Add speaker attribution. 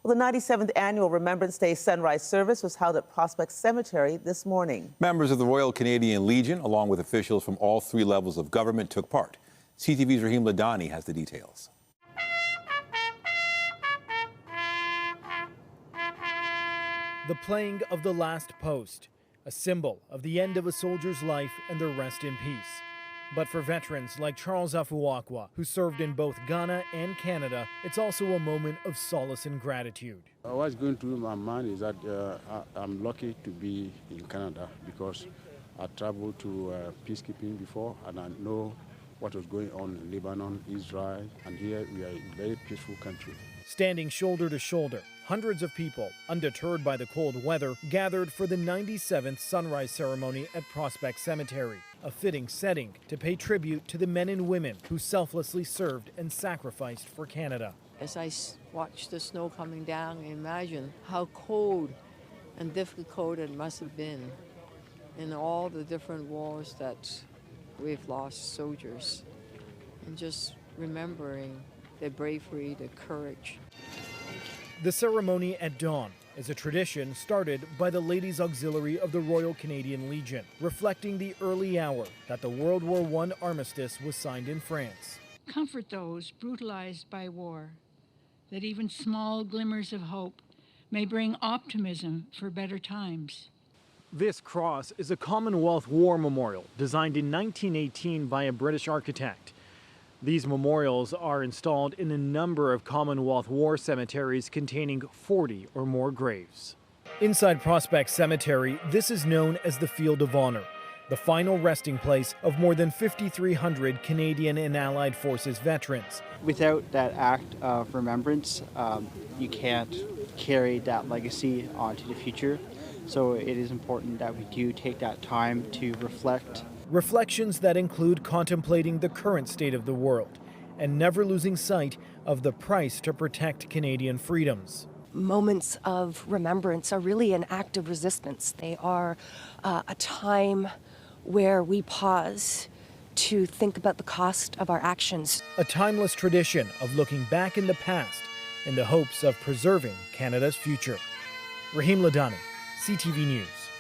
Speaker 1: Well, the 97th annual Remembrance Day sunrise service was held at Prospect Cemetery this morning.
Speaker 2: Members of the Royal Canadian Legion, along with officials from all three levels of government, took part. CTV's Rahim Ladhani has the details.
Speaker 3: The playing of the last post, a symbol of the end of a soldier's life and their rest in peace. But for veterans like Charles Afuakwa, who served in both Ghana and Canada, it's also a moment of solace and gratitude.
Speaker 4: What's going through my mind is that I'm lucky to be in Canada because I traveled to peacekeeping before and I know what was going on in Lebanon, Israel, and here we are in a very peaceful country.
Speaker 3: Standing shoulder to shoulder, hundreds of people, undeterred by the cold weather, gathered for the 97th sunrise ceremony at Prospect Cemetery, a fitting setting to pay tribute to the men and women who selflessly served and sacrificed for Canada.
Speaker 5: As I watch the snow coming down, I imagine how cold and difficult it must have been in all the different wars that we've lost soldiers, and just remembering their bravery, their courage.
Speaker 3: The ceremony at dawn is a tradition started by the Ladies Auxiliary of the Royal Canadian Legion, reflecting the early hour that the World War I armistice was signed in France.
Speaker 6: Comfort those brutalized by war, that even small glimmers of hope may bring optimism for better times.
Speaker 3: This cross is a Commonwealth War Memorial designed in 1918 by a British architect. These memorials are installed in a number of Commonwealth War cemeteries containing 40 or more graves. Inside Prospect Cemetery, this is known as the Field of Honor, the final resting place of more than 5,300 Canadian and Allied Forces veterans.
Speaker 7: Without that act of remembrance, you can't carry that legacy onto the future. So it is important that we do take that time to reflect.
Speaker 3: Reflections that include contemplating the current state of the world and never losing sight of the price to protect Canadian freedoms.
Speaker 8: Moments of remembrance are really an act of resistance. They are a time where we pause to think about the cost of our actions.
Speaker 3: A timeless tradition of looking back in the past in the hopes of preserving Canada's future. Rahim Ladhani, CTV News.